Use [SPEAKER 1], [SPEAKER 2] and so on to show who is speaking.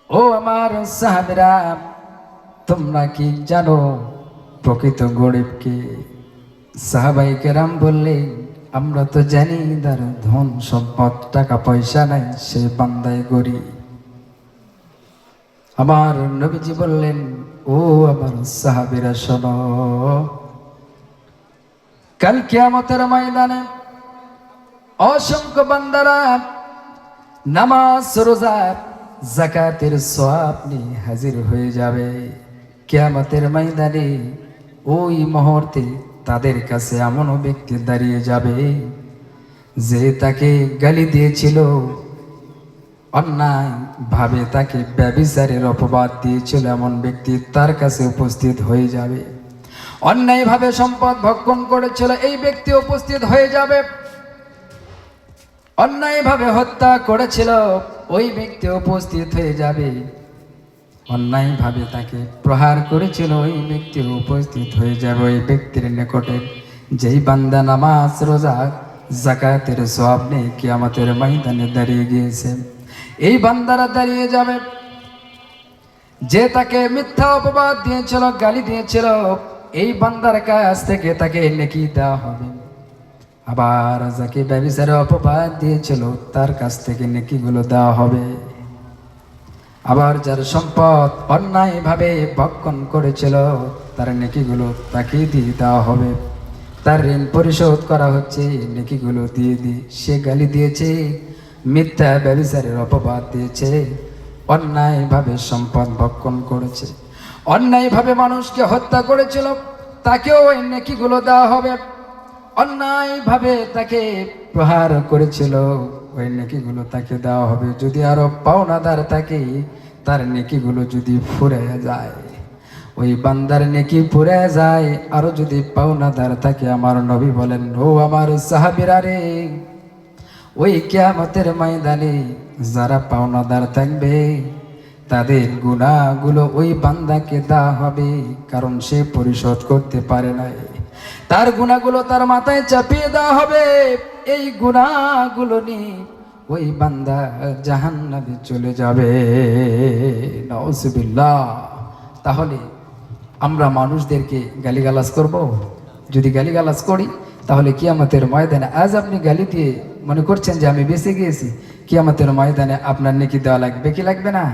[SPEAKER 1] ও আমার সাহাবীরা, তোমরা কি জানো প্রকৃত গরিব কে? সাহাবায়ে কেরাম বললেন, আমরা তো জানি যার ধন সম্পদ টাকা পয়সা নাই সে বান্দায় গরিব। আমার নবীজি বললেন, ও আমার সাহাবীরা শোনো, কাল কিয়ামতের ময়দানে অসংখ্য বান্দারা নামাজ রোজা যাকাতের সওয়াব নিয়ে হাজির হয়ে যাবে। কিয়ামতের ময়দানে ওই মুহূর্তে তাদের কাছে এমন ব্যক্তি দাঁড়িয়ে যাবে যে তাকে গালি দিয়েছিল, অন্যায় ভাবে তাকে ব্যভিচারের অপবাদ দিয়েছিল, এমন ব্যক্তি তার কাছে উপস্থিত হয়ে যাবে। অন্যায় ভাবে সম্পদ ভক্ষণ করেছিল এই ব্যক্তি উপস্থিত হয়ে যাবে। অন্যায় ভাবে হত্যা করেছিল ওই ব্যক্তি উপস্থিত হয়ে যাবে। অন্যায় ভাবে তাকে প্রহার করেছিল ওই ব্যক্তি উপস্থিত হয়ে যাবে। ওই ব্যক্তির নিকটে যেই বান্দা নামাজ রোজা যাকাতের সওয়াব নিয়ে কিয়ামতের ময়দানে দাঁড়িয়ে গিয়েছে, এই বান্দারা দাঁড়িয়ে যাবে। যে তাকে মিথ্যা অপবাদ দিয়েছিল, গালি দিয়েছিল, এই বান্দার কাছ থেকে তাকে নেকি দেওয়া হবে। আবার যাকে ব্যভিচারে অপবাদ দিয়েছিল তার কাছ থেকে নেকিগুলো দেওয়া হবে। আবার যার সম্পদ অন্যায় ভাবে ভক্ষণ করেছিল তার নেকিগুলো তাকে দিয়ে দেওয়া হবে। তার ঋণ পরিশোধ করা হচ্ছে, নেকিগুলো দিয়ে দিয়ে সে গালি দিয়েছে, মিথ্যা ব্যভিচারের অপবাদ দিয়েছে, অন্যায় ভাবে সম্পদ ভক্ষণ করেছে, অন্যায় ভাবে মানুষকে হত্যা করেছিল, তাকেও ওই নেকিগুলো দেওয়া হবে। অন্যায় ভাবে তাকে প্রহার করেছিল ওই নেকিগুলো তাকে দেওয়া হবে। যদি আরো পাওনাদার থাকে তার নেকিগুলো যদি ফুরে যায়, ওই বান্দার নেকি ফুরে যায়, আরো যদি পাওনাদার থাকে, আমার নবী বলেন, ও আমার সাহাবীরা রে, ওই কিয়ামতের ময়দানে যারা পাওনাদার থাকবে তাদের গুনাহগুলো ওই বান্দাকে দেওয়া হবে, কারণ সে পরিশোধ করতে পারে নাই। তার গুনাহগুলো তার মাথায় চাপিয়ে দেওয়া হবে। এই গুনাহগুলো নিয়ে ওই বান্দা জাহান্নামে চলে যাবে। নাউজুবিল্লাহ। তাহলে আমরা মানুষদেরকে গালিগালাজ করব? যদি গালিগালাজ করি তাহলে কিয়ামতের ময়দানে, আজ আপনি গালি দিয়ে মনে করছেন যে আমি বেঁচে গিয়েছি, কিয়ামতের ময়দানে আপনার নেকি দেওয়া লাগবে কি লাগবে না?